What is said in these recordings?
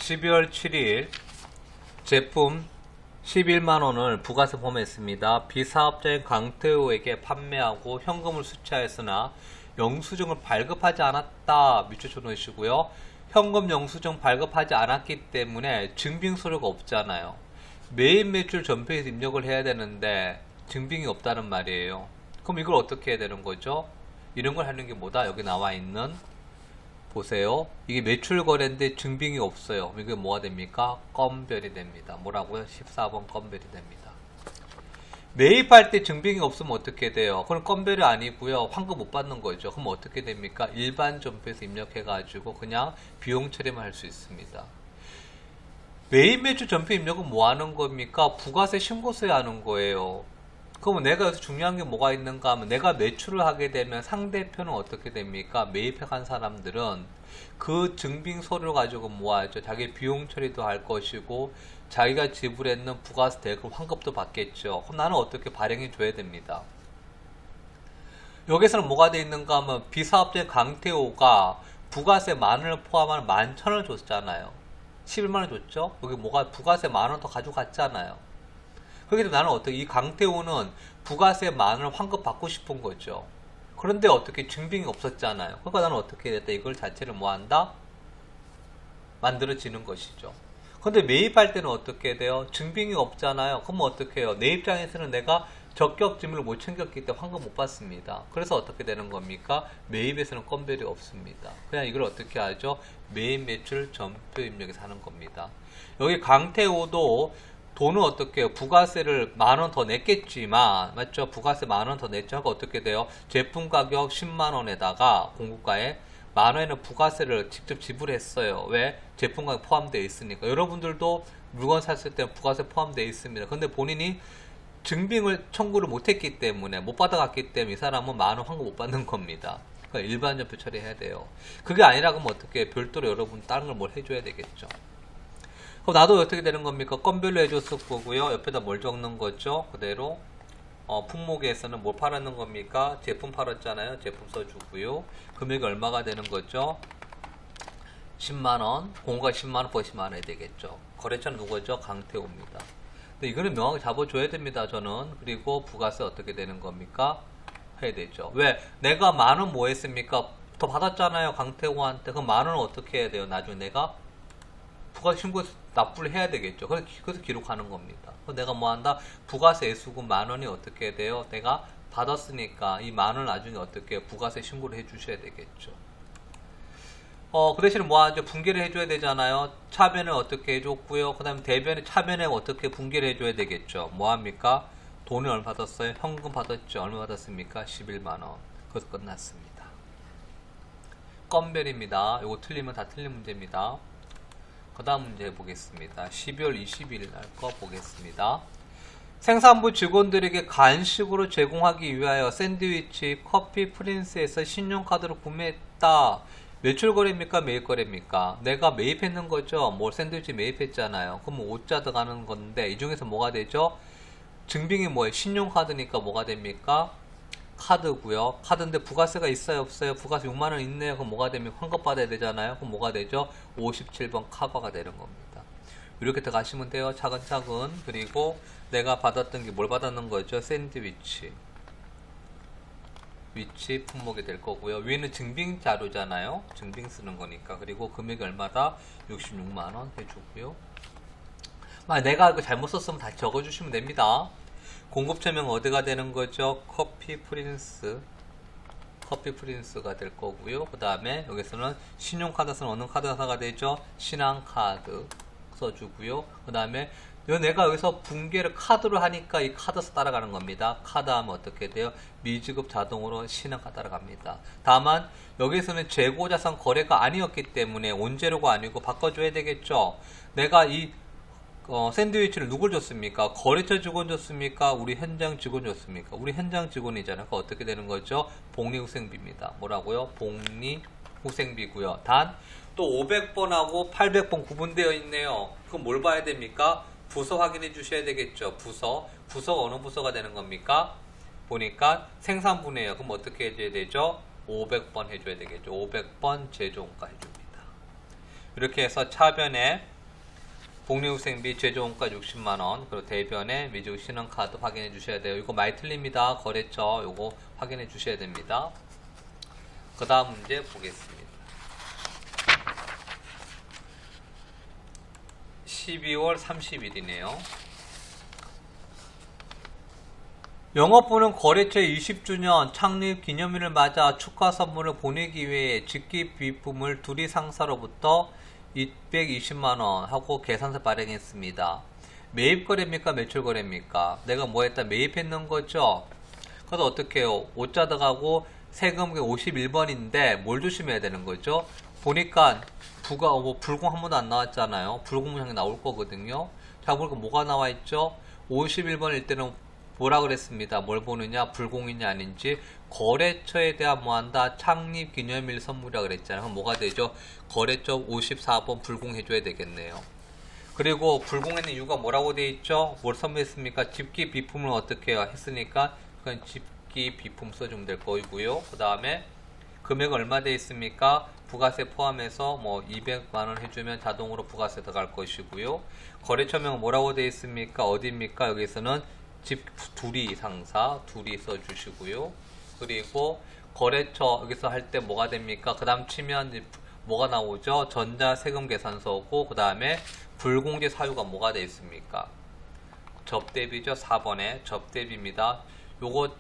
12월 7일 제품 11만원을 부가세 포함했습니다. 비사업자인 강태호에게 판매하고 현금을 수취하였으나 영수증을 발급하지 않았다 밑줄 쳐놓으시고요. 현금 영수증 발급하지 않았기 때문에 증빙서류가 없잖아요. 매입 매출 전표에서 입력을 해야 되는데 증빙이 없다는 말이에요. 그럼 이걸 어떻게 해야 되는 거죠? 이런 걸 하는 게 뭐다? 여기 나와 있는 보세요. 이게 매출 거래인데 증빙이 없어요. 이게 뭐가 됩니까? 건별이 됩니다. 뭐라고요? 14번 건별이 됩니다. 매입할 때 증빙이 없으면 어떻게 돼요? 그건 건별이 아니고요. 환급 못 받는 거죠. 그럼 어떻게 됩니까? 일반 점표에서 입력해가지고 그냥 비용 처리만 할 수 있습니다. 매입 매출 전표 입력은 뭐 하는 겁니까? 부가세 신고서에 하는 거예요. 그러면 내가 여기서 중요한 게 뭐가 있는가 하면 내가 매출을 하게 되면 상대편은 어떻게 됩니까? 매입해 간 사람들은 그 증빙 서류를 가지고 모아야죠. 자기 비용 처리도 할 것이고 자기가 지불했는 부가세 대금 환급도 받겠죠. 그럼 나는 어떻게 발행해 줘야 됩니다. 여기서는 뭐가 돼 있는가 하면 비사업자의 강태호가 부가세 만원을 포함한 11,000원을 줬잖아요. 11만원 줬죠? 여기 뭐가 부가세 만원 더 가져갔잖아요. 그렇게 되면 나는 어떻게, 이 강태호는 부가세 만원을 환급 받고 싶은 거죠. 그런데 어떻게 증빙이 없었잖아요. 그러니까 나는 어떻게 해야 됐다? 이걸 자체를 뭐 한다? 만들어지는 것이죠. 그런데 매입할 때는 어떻게 돼요? 증빙이 없잖아요. 그럼 어떻게 해요? 내 입장에서는 내가 적격 지문을 못 챙겼기 때문에 환급 못 받습니다. 그래서 어떻게 되는 겁니까? 매입에서는 건별이 없습니다. 그냥 이걸 어떻게 하죠? 매입 매출 전표 입력에서 하는 겁니다. 여기 강태호도 돈은 어떻게 해요? 부가세를 만원 더 냈겠지만, 맞죠? 부가세 만원 더 냈죠? 그러니까 어떻게 돼요? 제품 가격 10만원에다가 공급가에 만원에는 부가세를 직접 지불했어요. 왜? 제품 가격 포함되어 있으니까. 여러분들도 물건 샀을 때 부가세 포함되어 있습니다. 근데 본인이 증빙을 청구를 못했기 때문에, 못 받아갔기 때문에 이 사람은 만원 환급 못 받는 겁니다. 그러니까 일반 전표 처리해야 돼요. 그게 아니라 그러면 어떻게 해요? 별도로 여러분 다른 걸 뭘 해줘야 되겠죠. 그럼 나도 어떻게 되는 겁니까? 건별로 해줬을 거고요. 옆에다 뭘 적는 거죠? 그대로 품목에서는 뭘 팔았는 겁니까? 제품 팔았잖아요. 제품 써주고요. 금액이 얼마가 되는 거죠? 10만원. 공가 10만원, 버시만 해야 되겠죠. 거래처는 누구죠? 강태호입니다. 근데 이거는 명확히 잡아줘야 됩니다. 저는. 그리고 부가세 어떻게 되는 겁니까? 해야 되죠. 왜? 내가 만원 뭐 했습니까? 더 받았잖아요. 강태호한테. 그럼 만원은 어떻게 해야 돼요? 나중에 내가 부가세 신고해서 납부를 해야 되겠죠. 그래서 기록하는 겁니다. 내가 뭐 한다? 부가세 애수금 만원이 어떻게 돼요? 내가 받았으니까 이 만원 나중에 어떻게 부가세 신고를 해 주셔야 되겠죠. 그 대신에 뭐 하죠? 분개를 해줘야 되잖아요. 차변을 어떻게 해줬고요. 그 다음에 대변에 차변에 어떻게 분개를 해줘야 되겠죠. 뭐 합니까? 돈을 얼마 받았어요? 현금 받았죠. 얼마 받았습니까? 11만원. 그래서 끝났습니다. 건별입니다. 이거 틀리면 다 틀린 문제입니다. 그 다음 문제 보겠습니다. 12월 20일 날 거 보겠습니다. 생산부 직원들에게 간식으로 제공하기 위하여 샌드위치, 커피, 프린스에서 신용카드로 구매했다. 매출 거래입니까? 매입 거래입니까? 내가 매입했는 거죠. 뭐 샌드위치 매입했잖아요. 그럼 5자 들어가는 건데 이 중에서 뭐가 되죠? 증빙이 뭐예요? 신용카드니까 뭐가 됩니까? 카드고요. 카드인데 부가세가 있어요? 없어요? 부가세 6만원 있네요. 그럼 뭐가 되면 환급 받아야 되잖아요. 그럼 뭐가 되죠? 57번 카바가 되는 겁니다. 이렇게 들어가시면 돼요. 차근차근. 그리고 내가 받았던 게 뭘 받았는 거죠? 샌드위치. 위치 품목이 될 거고요. 위에는 증빙 자료잖아요. 증빙 쓰는 거니까. 그리고 금액이 얼마다? 66만원 해주고요. 내가 이거 잘못 썼으면 다시 적어주시면 됩니다. 공급처명 어디가 되는 거죠? 커피 프린스가 될 거고요. 그 다음에 여기서는 신용카드는 어느 카드사가 되죠? 신한카드 써주고요. 그 다음에 내가 여기서 분개를 카드로 하니까 이 카드사 따라가는 겁니다. 카드 하면 어떻게 돼요? 미지급 자동으로 신한카드 따라갑니다. 다만 여기서는 재고자산 거래가 아니었기 때문에 원재료가 아니고 바꿔줘야 되겠죠. 내가 이 샌드위치를 누굴 줬습니까? 거래처 직원 줬습니까? 우리 현장 직원 줬습니까? 우리 현장 직원이잖아요. 그러니까 어떻게 되는 거죠? 복리후생비입니다. 뭐라고요? 복리후생비고요. 단 또 500번하고 800번 구분되어 있네요. 그럼 뭘 봐야 됩니까? 부서 확인해 주셔야 되겠죠. 부서가 어느 부서가 되는 겁니까? 보니까 생산부네요. 그럼 어떻게 해줘야 되죠? 500번 해줘야 되겠죠. 500번 제조원가 해줍니다. 이렇게 해서 차변에 복리후생비 최저원가 60만원, 그리고 대변에 미국 신용카드 확인해 주셔야 돼요. 이거 많이 틀립니다. 거래처 요거 확인해 주셔야 됩니다. 그 다음 문제 보겠습니다. 12월 30일이네요. 영업부는 거래처의 20주년 창립 기념일을 맞아 축하 선물을 보내기 위해 직기비품을 둘이 상사로부터 220만원 하고 계산서 발행했습니다. 매입거래입니까? 매출거래입니까? 내가 뭐 했다? 매입했는 거죠? 그래서 어떻게 해요? 옷자 들어가고 세금 51번인데 뭘 조심해야 되는 거죠? 보니까 부가 불공 한 번도 안 나왔잖아요. 불공문항이 나올 거거든요. 자, 그러니까 뭐가 나와 있죠? 51번일 때는 뭐라 그랬습니다. 뭘 보느냐? 불공이냐 아닌지. 거래처에 대한 뭐한다? 창립 기념일 선물이라 그랬잖아요. 그럼 뭐가 되죠? 거래처 54번 불공해줘야 되겠네요. 그리고 불공했는 이유가 뭐라고 돼 있죠? 뭘 선물했습니까? 집기 비품을 어떻게 해요? 했으니까 그건 집기 비품 써주면 될 거고요. 그 다음에 금액 얼마 돼 있습니까? 부가세 포함해서 뭐 200만원 해주면 자동으로 부가세 들어갈 것이고요. 거래처명은 뭐라고 돼 있습니까? 어디입니까? 여기서는 집 둘이 상사 둘이 써주시고요. 그리고 거래처 여기서 할 때 뭐가 됩니까? 그 다음 치면 뭐가 나오죠? 전자세금 계산서고 그 다음에 불공제 사유가 뭐가 되어 있습니까? 접대비죠. 4번에 접대비입니다. 요거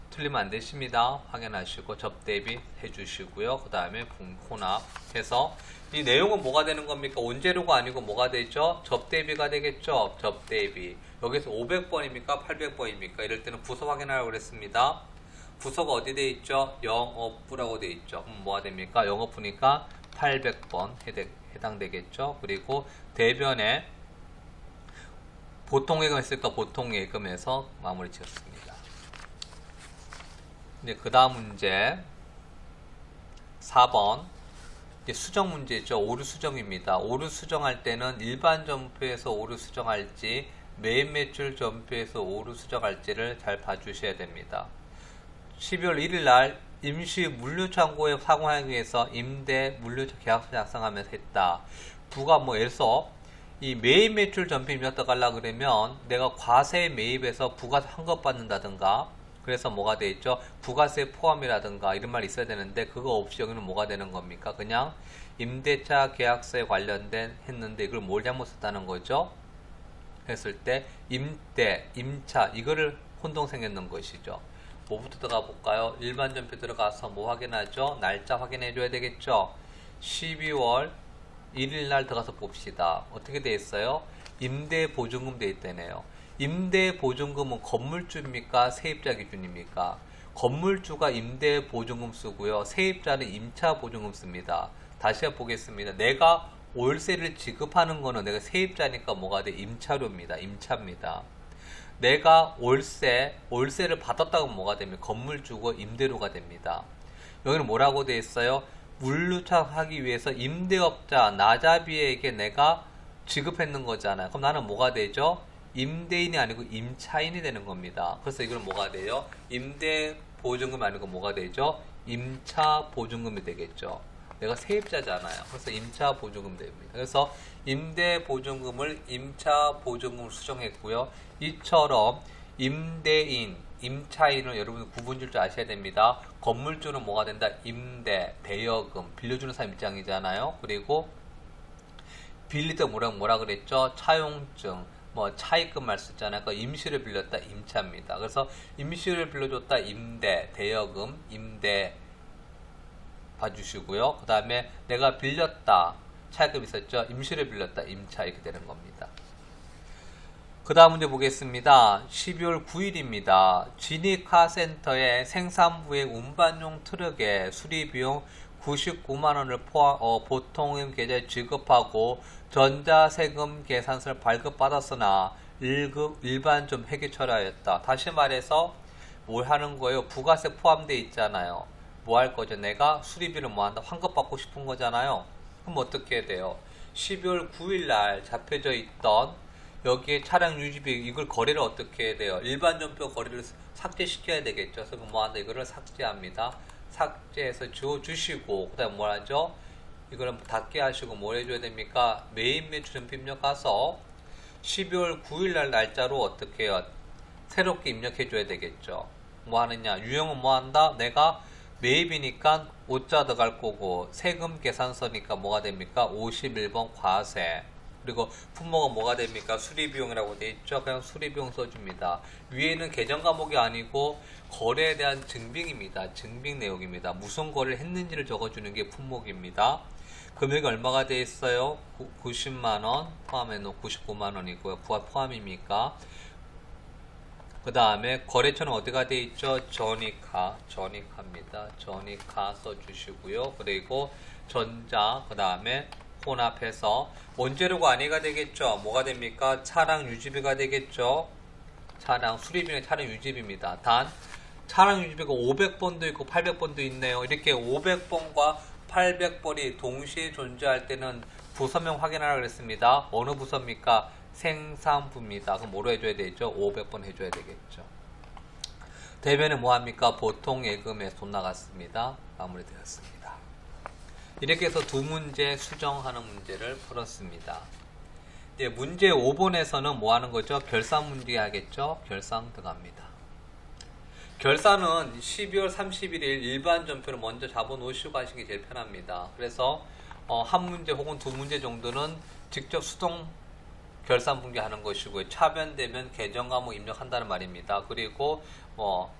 틀리면 안 되십니다. 확인하시고 접대비 해주시고요. 그 다음에 혼합해서 이 내용은 뭐가 되는 겁니까? 원재료가 아니고 뭐가 되죠? 접대비가 되겠죠. 접대비. 여기서 500번입니까? 800번입니까? 이럴 때는 부서 확인하라고 그랬습니다. 부서가 어디 돼 있죠? 영업부라고 돼 있죠. 그럼 뭐가 됩니까? 영업부니까 800번 해당되겠죠. 그리고 대변에 보통예금 했으니까 보통예금에서 마무리 지었습니다. 이제 그 다음 문제 4번 수정 문제죠. 오류 수정입니다. 오류 수정할 때는 일반 점표에서 오류 수정할지 매입 매출 점표에서 오류 수정할지를 잘 봐주셔야 됩니다. 12월 1일 날 임시 물류창고에 사용하기 위해서 임대 물류 계약서 작성하면서 했다. 부가 뭐해서 이 매입 매출 점표 입력도 가려 그러면 내가 과세 매입에서 부가세 환급받는다든가 그래서 뭐가 돼 있죠? 부가세 포함이라든가 이런 말이 있어야 되는데 그거 없이 여기는 뭐가 되는 겁니까? 그냥 임대차 계약서에 관련된 했는데 이걸 뭘 잘못 썼다는 거죠? 했을 때 임대, 임차 이거를 혼동 생겼는 것이죠. 뭐부터 들어가 볼까요? 일반 점표 들어가서 뭐 확인하죠? 날짜 확인해 줘야 되겠죠? 12월 1일 날 들어가서 봅시다. 어떻게 돼 있어요? 임대 보증금 돼 있다네요. 임대 보증금은 건물주입니까? 세입자 기준입니까? 건물주가 임대 보증금 쓰고요. 세입자는 임차 보증금 씁니다. 다시 한번 보겠습니다. 내가 월세를 지급하는 거는 내가 세입자니까 뭐가 돼? 임차료입니다. 임차입니다. 내가 월세를 받았다고 뭐가 되면 건물주고 임대료가 됩니다. 여기는 뭐라고 되어 있어요? 물류차하기 위해서 임대업자 나자비에게 내가 지급했는 거잖아요. 그럼 나는 뭐가 되죠? 임대인이 아니고 임차인이 되는 겁니다. 그래서 이건 뭐가 돼요? 임대 보증금이 아니고 뭐가 되죠? 임차 보증금이 되겠죠. 내가 세입자잖아요. 그래서 임차 보증금 됩니다. 그래서 임대 보증금을 임차 보증금으로 수정했고요. 이처럼 임대인, 임차인을 여러분 구분줄 줄 아셔야 됩니다. 건물주는 뭐가 된다? 임대, 대여금, 빌려주는 사람 입장이잖아요. 그리고 빌릴 때 뭐라 그랬죠? 차용증, 뭐 차입금 말 썼잖아요. 그 임시를 빌렸다, 임차입니다. 그래서 임시를 빌려줬다, 임대, 대여금, 임대 봐주시고요. 그 다음에 내가 빌렸다, 차입금 있었죠? 임시를 빌렸다, 임차 이렇게 되는 겁니다. 그 다음 문제 보겠습니다. 12월 9일입니다. 지니카센터의 생산부의 운반용 트럭의 수리비용 99만원을 보통금 계좌에 지급하고 전자세금 계산서를 발급받았으나 일반 좀 회계 처리하였다. 다시 말해서 뭘 하는 거예요? 부가세 포함되어 있잖아요. 뭐 할 거죠? 내가 수리비를 뭐 한다? 환급받고 싶은 거잖아요. 그럼 어떻게 돼요? 12월 9일 날 잡혀져 있던 여기에 차량 유지비 이걸 거래를 어떻게 해야 돼요? 일반 점표 거래를 삭제시켜야 되겠죠. 그래서 뭐 한다? 이거를 삭제합니다. 삭제해서 지워주시고 그 다음에 뭐 하죠? 이거는 닫게 하시고 뭘 해줘야 됩니까? 매입 매출 전표 입력 가서 12월 9일 날짜로 어떻게 해요? 새롭게 입력해 줘야 되겠죠. 뭐 하느냐? 유형은 뭐 한다? 내가 매입이니까 5자 들어갈 거고 세금 계산서니까 뭐가 됩니까? 51번 과세. 그리고 품목은 뭐가 됩니까? 수리비용이라고 되어 있죠. 그냥 수리비용 써줍니다. 위에는 계정 과목이 아니고 거래에 대한 증빙입니다. 증빙 내용입니다. 무슨 거래를 했는지를 적어주는 게 품목입니다. 금액이 얼마가 되어 있어요? 90만원 포함해 놓고 99만원이고요. 부가 포함입니까? 그 다음에 거래처는 어디가 되어 있죠? 전이카입니다. 전이카 써주시고요. 그리고 전자, 그 다음에 혼합해서 원재료가 아니가 되겠죠. 뭐가 됩니까? 차량 유지비가 되겠죠. 차량 수리비는 차량 유지비입니다. 단 차량 유지비가 500번도 있고 800번도 있네요. 이렇게 500번과 800번이 동시에 존재할 때는 부서명 확인하라 그랬습니다. 어느 부서입니까? 생산부입니다. 그럼 뭐로 해줘야 되죠? 500번 해줘야 되겠죠. 대변은 뭐합니까? 보통 예금에 돈 나갔습니다. 마무리되었습니다. 이렇게 해서 두 문제 수정하는 문제를 풀었습니다. 이제 문제 5번에서는 뭐 하는 거죠? 결산 문제 하겠죠? 결산 들어갑니다. 결산은 12월 31일 일반 전표를 먼저 잡아 놓으시고 하시는 게 제일 편합니다. 그래서 한 문제 혹은 두 문제 정도는 직접 수동 결산 분기하는 것이고요. 차변되면 계정 과목 입력한다는 말입니다. 그리고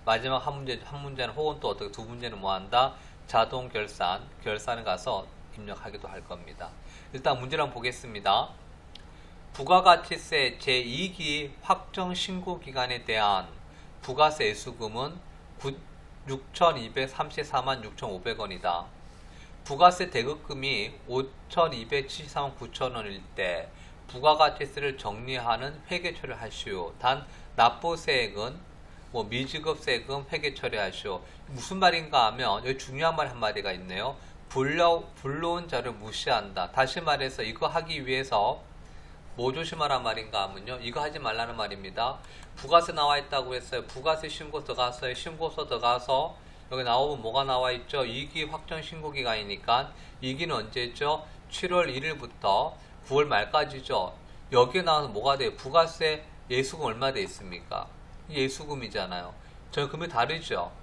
마지막 한 문제는 혹은 또 어떻게 두 문제는 뭐 한다? 자동 결산에 가서 입력하기도 할 겁니다. 일단 문제를 한번 보겠습니다. 부가가치세 제2기 확정 신고 기간에 대한 부가세 애수금은 6,234만 6,500원이다. 부가세 대급금이 5,274만 9,000원일 때 부가가치세를 정리하는 회계 처리하시오. 단 납부세액은 미지급세금 회계 처리하시오. 무슨 말인가 하면 여기 중요한 말 한마디가 있네요. 불러온 자를 무시한다. 다시 말해서 이거 하기 위해서 뭐 조심하란 말인가 하면요. 이거 하지 말라는 말입니다. 부가세 나와 있다고 했어요. 부가세 신고 들어갔어요. 신고서 들어가서 여기 나오면 뭐가 나와 있죠? 2기 확정 신고 기간이니까 2기는 언제죠? 7월 1일부터 9월 말까지죠. 여기에 나와서 뭐가 돼요? 부가세 예수금 얼마 돼 있습니까? 예수금이잖아요. 저희 금액이 다르죠.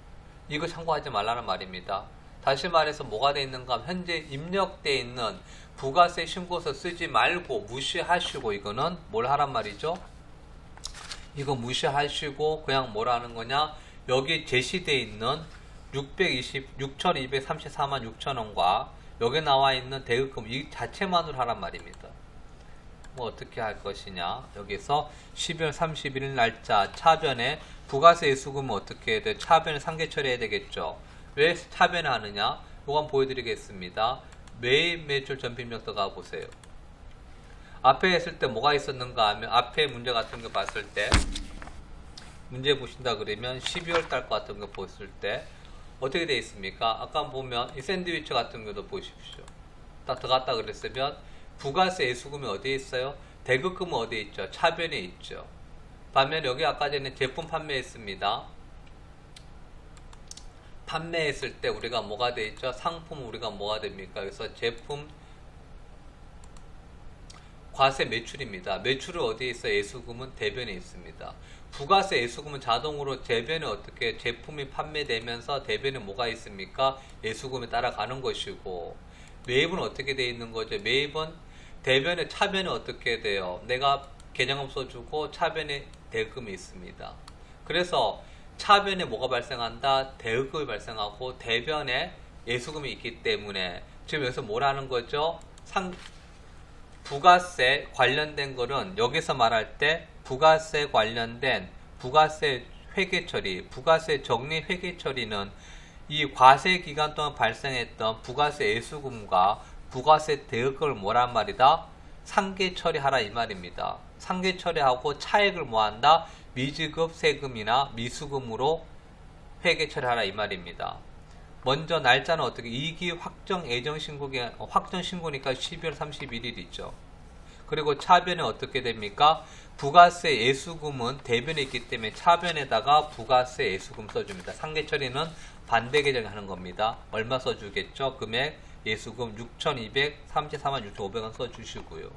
이거 참고하지 말라는 말입니다. 다시 말해서 뭐가 돼 있는가 하면 현재 입력돼 있는 부가세 신고서 쓰지 말고 무시하시고 이거는 뭘 하란 말이죠? 이거 무시하시고 그냥 뭐라는 거냐? 여기 제시되어 있는 6,234만 6천원과 여기 나와 있는 대급금 이 자체만으로 하란 말입니다. 뭐 어떻게 할 것이냐? 여기서 12월 31일 날짜 차변에 부가세 예수금은 어떻게 해야 돼? 차변에 상계 처리해야 되겠죠. 왜 차변을 하느냐? 이거 한번 보여드리겠습니다. 매입 매출 전표 입력 들어가 보세요. 앞에 했을 때 뭐가 있었는가 하면 앞에 문제 같은 거 봤을 때 문제 보신다 그러면 12월 달 거 같은 거 봤을 때 어떻게 되어 있습니까? 아까 보면 이 샌드위치 같은 것도 보십시오. 딱 들어갔다 그랬으면 부가세 예수금이 어디에 있어요? 대급금은 어디에 있죠? 차변에 있죠. 반면 여기 아까 전에 제품 판매했습니다. 판매했을 때 우리가 뭐가 돼 있죠? 상품 우리가 뭐가 됩니까? 그래서 제품 과세 매출입니다. 매출은 어디에 있어요? 예수금은 대변에 있습니다. 부가세 예수금은 자동으로 대변에 어떻게 제품이 판매되면서 대변에 뭐가 있습니까? 예수금에 따라가는 것이고 매입은 어떻게 되어 있는 거죠? 매입은 대변에 차변에 어떻게 돼요? 내가 계정금 써주고 차변에 대금이 있습니다. 그래서 차변에 뭐가 발생한다? 대금이 발생하고 대변에 예수금이 있기 때문에 지금 여기서 뭐라는 거죠? 부가세 관련된 거는 여기서 말할 때 부가세 관련된 부가세 회계 처리, 부가세 정리 회계 처리는 이 과세 기간 동안 발생했던 부가세 예수금과 부가세 대금을 뭐란 말이다? 상계 처리하라 이 말입니다. 상계 처리하고 차액을 뭐한다? 미지급 세금이나 미수금으로 회계 처리하라 이 말입니다. 먼저 날짜는 어떻게 2기 확정 예정 신고기 확정 신고니까 12월 31일 있죠. 그리고 차변에 어떻게 됩니까? 부가세 예수금은 대변에 있기 때문에 차변에다가 부가세 예수금 써줍니다. 상계 처리는 반대 계정에 하는 겁니다. 얼마 써주겠죠? 금액 예수금 6,234만 6,500원 써주시고요.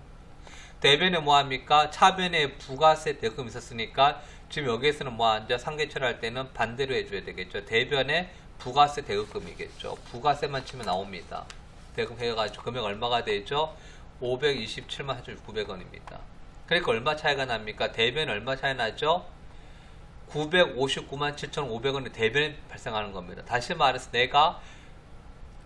대변에 뭐합니까? 차변에 부가세 대금 있었으니까 지금 여기에서는 뭐하죠? 상계처리할 때는 반대로 해줘야 되겠죠. 대변에 부가세 대금이겠죠. 부가세만 치면 나옵니다. 대금 해가지고 금액 얼마가 되죠? 527만 4,900원입니다. 그러니까 얼마 차이가 납니까? 대변에 얼마 차이 나죠? 959만 7,500원의 대변이 발생하는 겁니다. 다시 말해서 내가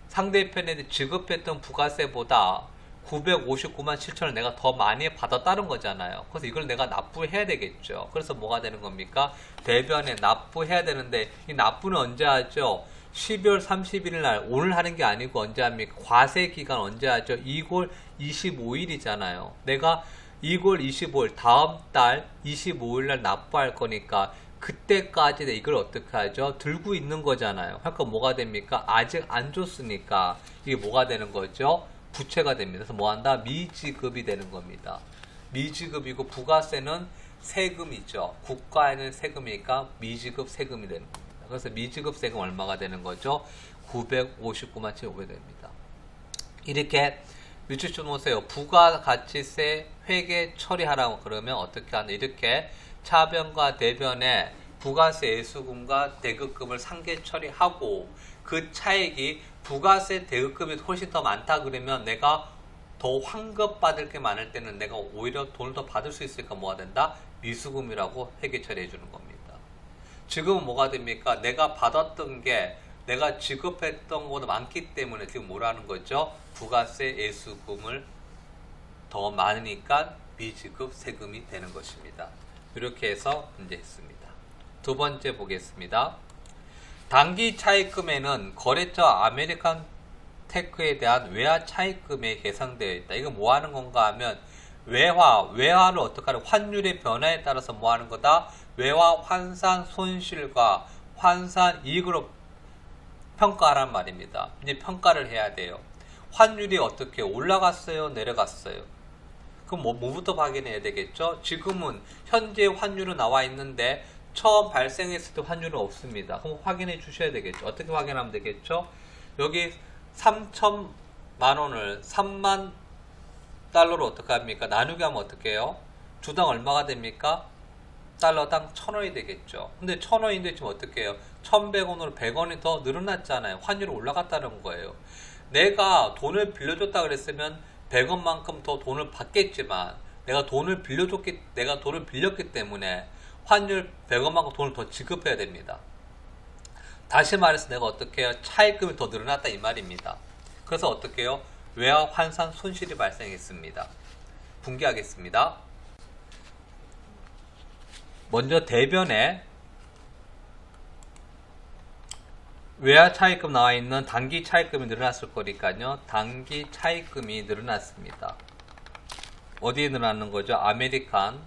상대편에 지급했던 부가세보다 959만 7천을 내가 더 많이 받았다는 거잖아요. 그래서 이걸 내가 납부해야 되겠죠. 그래서 뭐가 되는 겁니까? 대변에 납부해야 되는데 이 납부는 언제 하죠? 12월 31일 날 오늘 하는 게 아니고 언제 합니까? 과세 기간 언제 하죠? 2월 25일이잖아요. 내가 2월 25일 다음 달 25일 날 납부할 거니까 그때까지 이걸 어떻게 하죠? 들고 있는 거잖아요. 그러니까 뭐가 됩니까? 아직 안 줬으니까 이게 뭐가 되는 거죠? 부채가 됩니다. 그래서 뭐한다? 미지급이 되는 겁니다. 미지급이고 부가세는 세금이죠. 국가에는 세금이니까 미지급 세금이 되는 겁니다. 그래서 미지급 세금 얼마가 되는 거죠? 959만 7,500원입니다. 이렇게 밑줄 좀 놓으세요. 부가가치세 회계 처리하라고 그러면 어떻게 하나? 이렇게 차변과 대변에 부가세 예수금과 대급금을 상계 처리하고 그 차액이 부가세 대급금이 훨씬 더 많다 그러면 내가 더 환급 받을 게 많을 때는 내가 오히려 돈을 더 받을 수 있으니까 뭐가 된다? 미수금이라고 회계 처리해 주는 겁니다. 지금은 뭐가 됩니까? 내가 받았던 게 내가 지급했던 것보다 많기 때문에 지금 뭐라는 거죠? 부가세 예수금을 더 많으니까 미지급 세금이 되는 것입니다. 이렇게 해서 문제 했습니다. 두 번째 보겠습니다. 단기 차입금에는 거래처 아메리칸 테크에 대한 외화 차입금액이 계상되어 있다. 이거 뭐 하는 건가 하면 외화를 어떻게 하는 환율의 변화에 따라서 뭐 하는 거다? 외화 환산 손실과 환산 이익으로 평가하란 말입니다. 이제 평가를 해야 돼요. 환율이 어떻게 올라갔어요? 내려갔어요? 그럼 뭐부터 확인해야 되겠죠? 지금은 현재 환율은 나와 있는데 처음 발생했을 때 환율은 없습니다. 그럼 확인해 주셔야 되겠죠. 어떻게 확인하면 되겠죠? 여기 3천만 원을 3만 달러로 어떻게 합니까? 나누기 하면 어떻게 해요? 주당 얼마가 됩니까? 달러당 1,000원이 되겠죠. 근데 1,000원인데 지금 어떻게 해요? 1,100원으로 100원이 더 늘어났잖아요. 환율이 올라갔다는 거예요. 내가 돈을 빌려줬다 그랬으면 100원만큼 더 돈을 받겠지만 내가 돈을 빌렸기 때문에 환율 100원만큼 돈을 더 지급해야 됩니다. 다시 말해서 내가 어떻게 해요? 차입금이 더 늘어났다 이 말입니다. 그래서 어떻게 해요? 외화 환산 손실이 발생했습니다. 분개하겠습니다. 먼저 대변에 외화 차입금 나와 있는 단기 차입금이 늘어났을 거니까요. 단기 차입금이 늘어났습니다. 어디에 늘어나는 거죠? 아메리칸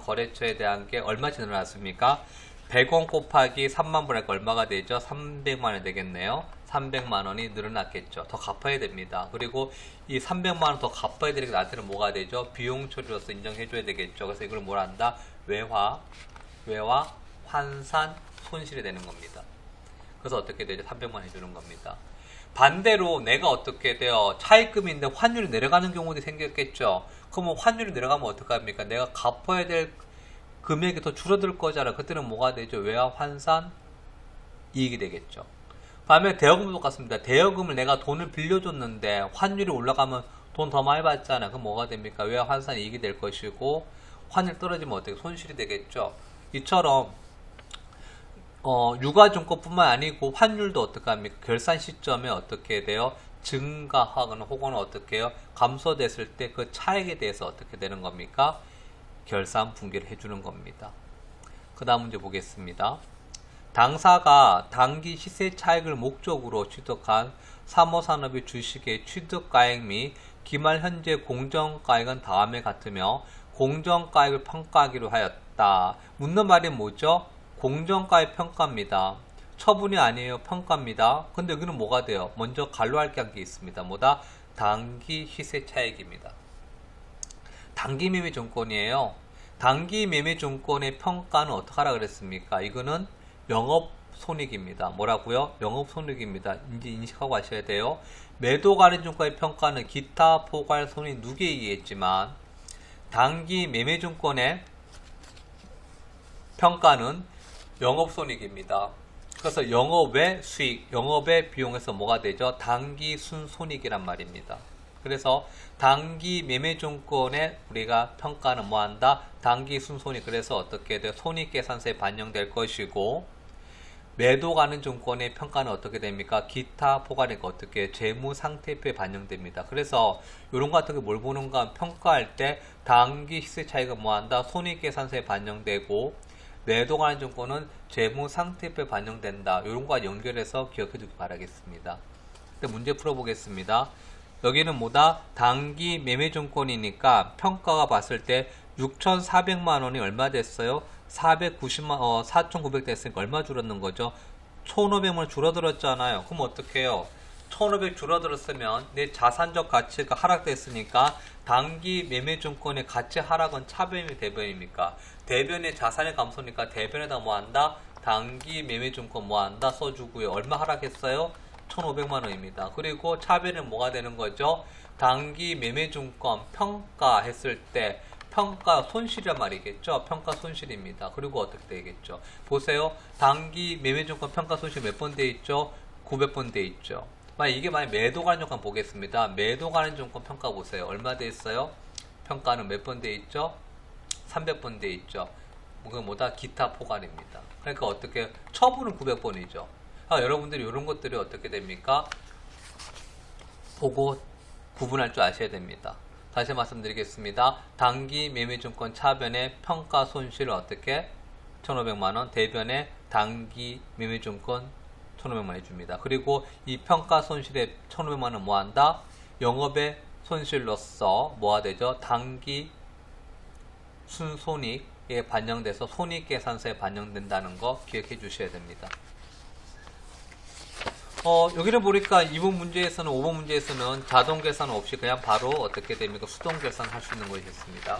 거래처에 대한 게 얼마씩 늘어났습니까? 100원 곱하기 3만 분의 얼마가 되죠? 300만 원이 되겠네요. 300만 원이 늘어났겠죠. 더 갚아야 됩니다. 그리고 이 300만 원 더 갚아야 되는 게 나한테는 뭐가 되죠? 비용 처리로서 인정해 줘야 되겠죠. 그래서 이걸 뭐라 한다? 외화 환산 손실이 되는 겁니다. 그래서 어떻게 되죠? 300만 원 해주는 겁니다. 반대로 내가 어떻게 돼요? 차입금인데 환율이 내려가는 경우도 생겼겠죠. 그러면 환율이 내려가면 어떡합니까? 내가 갚아야 될 금액이 더 줄어들 거잖아. 그때는 뭐가 되죠? 외화 환산 이익이 되겠죠. 반면에 대여금도 똑같습니다. 대여금을 내가 돈을 빌려줬는데 환율이 올라가면 돈 더 많이 받잖아. 그럼 뭐가 됩니까? 외화 환산 이익이 될 것이고 환율 떨어지면 어떻게 손실이 되겠죠. 이처럼 유가증권뿐만 아니고 환율도 어떻게 합니까? 결산 시점에 어떻게 돼요? 증가하거나 혹은 어떻게 해요? 감소됐을 때 그 차액에 대해서 어떻게 되는 겁니까? 결산 분기를 해주는 겁니다. 그 다음 문제 보겠습니다. 당사가 단기 시세 차익을 목적으로 취득한 사모산업의 주식의 취득가액 및 기말 현재 공정가액은 다음에 같으며 공정가액을 평가하기로 하였다. 묻는 말이 뭐죠? 공정가액 평가입니다. 처분이 아니에요. 평가입니다. 근데 여기는 뭐가 돼요? 먼저 간로할 게 한 게 있습니다. 뭐다? 단기 시세 차익입니다. 단기 매매 증권이에요. 단기 매매 증권의 평가는 어떻게 하라 그랬습니까? 이거는 영업 영업손익입니다. 뭐라고요? 영업손익입니다. 이제 인식하고 하셔야 돼요. 매도가능증권의 평가는 기타 포괄손익 누계에 의했지만 단기 매매증권의 평가는 영업손익입니다. 그래서 영업의 수익, 영업의 비용에서 뭐가 되죠? 단기 순손익이란 말입니다. 그래서 단기 매매증권의 우리가 평가는 뭐한다? 단기 순손익. 그래서 어떻게 돼요? 손익계산서에 반영될 것이고, 매도 가는 증권의 평가는 어떻게 됩니까? 기타 포괄이니까 어떻게 재무상태표에 반영됩니다. 그래서 이런 거 같은 게 뭘 보는가 하면 평가할 때 단기 시세 차익은 뭐한다? 손익계산서에 반영되고, 매도 가는 증권은 재무상태표에 반영된다. 이런 거와 연결해서 기억해 두기 바라겠습니다. 문제 풀어보겠습니다. 여기는 뭐다? 단기 매매증권이니까 평가가 봤을 때 6,400만원이 얼마 됐어요? 4,900 됐으니까 얼마 줄었는 거죠? 1,500만 줄어들었잖아요. 그럼 어떻게 해요? 1,500 줄어들었으면 내 자산적 가치가 하락됐으니까 단기 매매증권의 가치 하락은 차변이 대변입니까? 대변의 자산의 감소니까 대변에다 뭐한다? 단기 매매증권 뭐한다? 써주고요. 얼마 하락했어요? 1,500만원입니다. 그리고 차변은 뭐가 되는 거죠? 단기 매매증권 평가했을 때 평가 손실이란 말이겠죠. 평가 손실입니다. 그리고 어떻게 되겠죠? 보세요. 단기 매매증권 평가 손실 몇 번 돼 있죠? 900번 돼 있죠. 이게 만약 매도 가는 증권 보겠습니다. 매도 가는 증권 평가 보세요. 얼마 돼 있어요? 평가는 몇 번 돼 있죠? 300번 돼 있죠. 그건 뭐다? 기타 포괄입니다. 그러니까 어떻게 처분은 900번이죠. 여러분들이 이런 것들이 어떻게 됩니까? 보고 구분할 줄 아셔야 됩니다. 다시 말씀드리겠습니다. 단기 매매증권 차변의 평가 손실을 어떻게 1,500만원, 대변의 단기 매매증권 1,500만원 해줍니다. 그리고 이 평가 손실의 1,500만원 뭐한다? 영업의 손실로서 뭐가 되죠? 단기 순손익에 반영돼서 손익계산서에 반영된다는 거 기억해 주셔야 됩니다. 여기를 보니까 2번 문제에서는 5번 문제에서는 자동 계산 없이 그냥 바로 어떻게 됩니까? 수동 계산 할 수 있는 것이었습니다.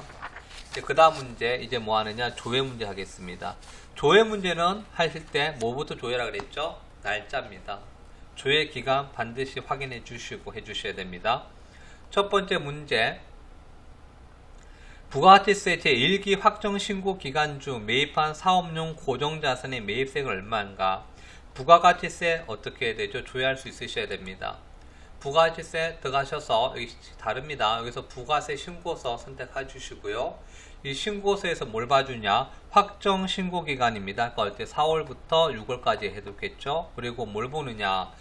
그 다음 문제 이제 뭐 하느냐? 조회 문제 하겠습니다. 조회 문제는 하실 때 뭐부터 조회라 그랬죠? 날짜입니다. 조회 기간 반드시 확인해 주시고 해 주셔야 됩니다. 첫 번째 문제, 부가가치세 제1기 확정 신고 기간 중 매입한 사업용 고정자산의 매입세가 얼마인가? 부가가치세 어떻게 해야 되죠? 조회할 수 있으셔야 됩니다. 부가가치세 들어가셔서 여기 다릅니다. 여기서 부가세 신고서 선택해 주시고요. 이 신고서에서 뭘 봐주냐? 확정 신고 기간입니다. 그러니까 4월부터 6월까지 해두겠죠. 그리고 뭘 보느냐?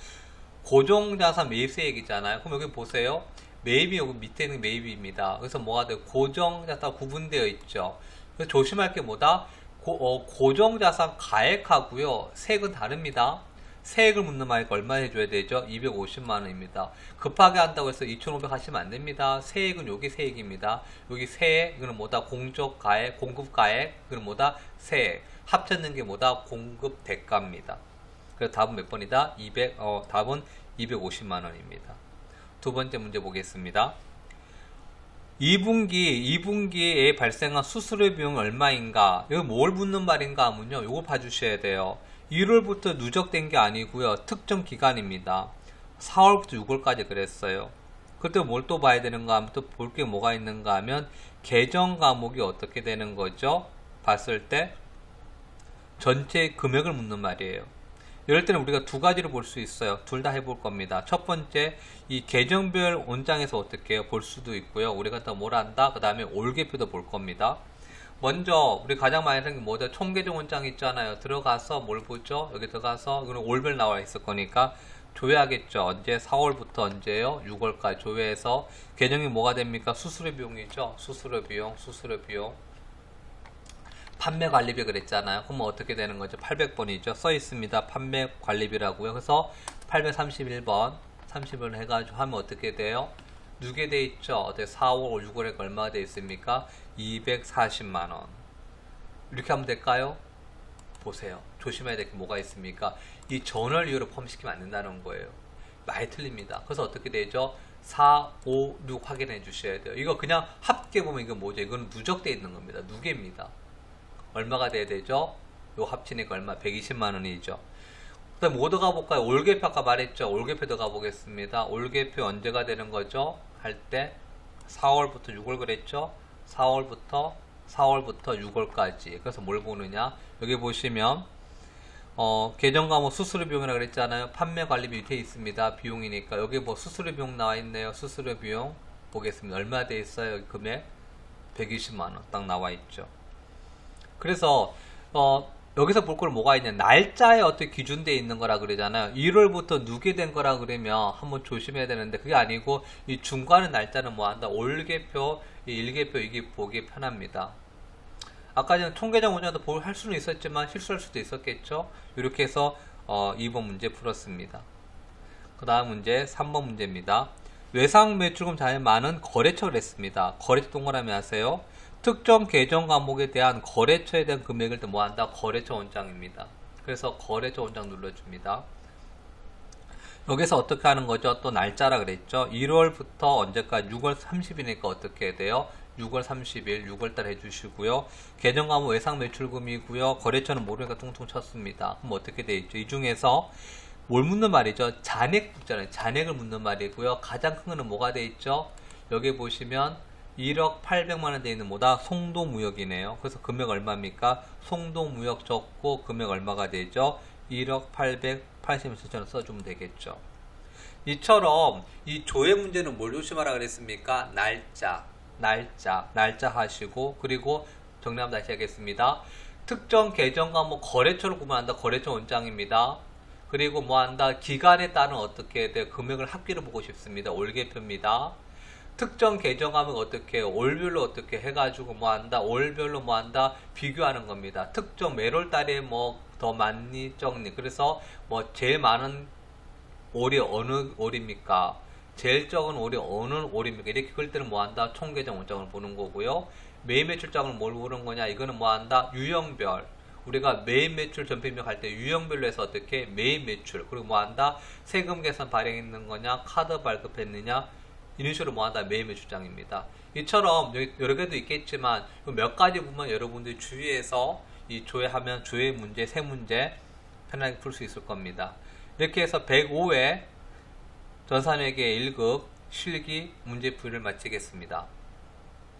고정자산 매입세 얘기잖아요. 그럼 여기 보세요. 매입이 여기 밑에 있는 매입입니다. 그래서 뭐가 돼요? 고정자산 구분되어 있죠. 그래서 조심할 게 뭐다? 고정자산 가액하고요. 세액은 다릅니다. 세액을 묻는 말이니까 얼마 해줘야 되죠? 250만원입니다. 급하게 한다고 해서 2,500 하시면 안 됩니다. 세액은 여기 세액입니다. 여기 세액, 이거는 뭐다? 공적 가액, 공급 가액, 이거는 뭐다? 세액. 합쳤는 게 뭐다? 공급 대가입니다. 그래서 답은 몇 번이다? 답은 250만원입니다. 두 번째 문제 보겠습니다. 2분기에 발생한 수수료 비용이 얼마인가? 이거 뭘 묻는 말인가 하면요. 이거 봐주셔야 돼요. 1월부터 누적된 게 아니고요. 특정 기간입니다. 4월부터 6월까지 그랬어요. 그때 뭘 또 봐야 되는가 하면 또 볼 게 뭐가 있는가 하면 계정 과목이 어떻게 되는 거죠? 봤을 때 전체 금액을 묻는 말이에요. 이럴 때는 우리가 두 가지로 볼 수 있어요. 둘 다 해볼 겁니다. 첫 번째, 이 계정별 원장에서 어떻게 해요? 볼 수도 있고요. 우리가 더 뭘 한다? 그 다음에 올계표도 볼 겁니다. 먼저 우리 가장 많이 하는 게 뭐죠? 총계정 원장 있잖아요. 들어가서 뭘 보죠? 여기 들어가서 이거는 올별 나와 있을 거니까 조회하겠죠. 언제? 4월부터 언제요? 6월까지 조회해서 계정이 뭐가 됩니까? 수수료 비용이죠. 수수료 비용. 판매 관리비 그랬잖아요. 그럼 어떻게 되는 거죠? 800번이죠. 써 있습니다. 판매 관리비라고요. 그래서 831번, 30번 해가지고 하면 어떻게 돼요? 누게 돼 있죠? 어떻게 4월, 6월에 얼마가 돼 있습니까? 240만원. 이렇게 하면 될까요? 보세요. 조심해야 될 게 뭐가 있습니까? 이 전월 이후로 포함시키면 안 된다는 거예요. 많이 틀립니다. 그래서 어떻게 되죠? 4, 5, 6 확인해 주셔야 돼요. 이거 그냥 합계 보면 이거 뭐죠? 이거는 누적되어 있는 겁니다. 누계입니다. 얼마가 돼야 되죠? 요 합치니까 얼마? 120만원이죠. 그 다음 뭐 들어가 볼까요? 올개표 아까 말했죠. 올개표 들어가 보겠습니다. 올개표 언제가 되는 거죠? 할 때 4월부터 6월 그랬죠? 4월부터 6월까지. 그래서 뭘 보느냐? 여기 보시면 계정 과목 수수료 비용이라 그랬잖아요. 판매 관리비 밑에 있습니다. 비용이니까 여기 뭐 수수료 비용 나와 있네요. 수수료 비용 보겠습니다. 얼마 돼 있어요? 여기 금액 120만 원 딱 나와 있죠. 그래서 여기서 볼 걸 뭐가 있냐, 날짜에 어떻게 기준되어 있는 거라 그러잖아요. 1월부터 누게 된 거라 그러면 한번 조심해야 되는데 그게 아니고 이 중간의 날짜는 뭐 한다, 올개표, 일개표 이게 보기 편합니다. 아까 전에 통계적 문제도 할 수는 있었지만 실수할 수도 있었겠죠. 이렇게 해서 2번 문제 풀었습니다. 그 다음 문제 3번 문제입니다. 외상 매출금 자에 많은 거래처를 했습니다. 거래처 동그라미 하세요. 특정 계정 과목에 대한 거래처에 대한 금액을 또 뭐한다? 거래처 원장입니다. 그래서 거래처 원장 눌러줍니다. 여기서 어떻게 하는 거죠? 또 날짜라 그랬죠? 1월부터 언제까지? 6월 30일이니까 어떻게 해야 돼요? 6월 30일, 6월달 해주시고요. 계정 과목 외상 매출금이고요. 거래처는 모르니까 퉁퉁 쳤습니다. 그럼 어떻게 돼 있죠? 이 중에서 뭘 묻는 말이죠? 잔액 묻잖아요. 잔액을 묻는 말이고요. 가장 큰 거는 뭐가 돼 있죠? 여기 보시면 1억 800만원 돼 있는 뭐다? 송도무역이네요. 그래서 금액 얼마입니까? 송도무역 적고 금액 얼마가 되죠? 1억 887천원 써주면 되겠죠. 이처럼 이 조회 문제는 뭘 조심하라 그랬습니까? 날짜 하시고, 그리고 정리 한번 다시 하겠습니다. 특정 계정 과목 거래처를 구분한다. 거래처 원장입니다. 그리고 뭐한다? 기간에 따른 어떻게 해야 돼요? 금액을 합계를 보고 싶습니다. 올개표입니다. 특정 계정 과목 어떻게 해요? 올별로 어떻게 해가지고 뭐한다? 올별로 뭐한다? 비교하는 겁니다. 특정 매월 달에 뭐 더 많니 적니? 그래서 뭐 제일 많은 올이 어느 올입니까? 제일 적은 올이 어느 올입니까? 이렇게 그럴 때는 뭐한다? 총계정 원장을 보는 거고요. 매일 매출장을 뭘 보는 거냐? 이거는 뭐한다? 유형별. 우리가 매일 매출 전표입력 할 때 유형별로 해서 어떻게? 매일 매출. 그리고 뭐한다? 세금 계산 발행했는 거냐? 카드 발급했느냐? 이런 식으로 뭐한다? 매일 매출장입니다. 이처럼 여러 개도 있겠지만 몇 가지 보면 여러분들이 주의해서 이 조회하면 조회 문제, 세 문제 편하게 풀 수 있을 겁니다. 이렇게 해서 105회 전산회계 1급 실기 문제풀이를 마치겠습니다.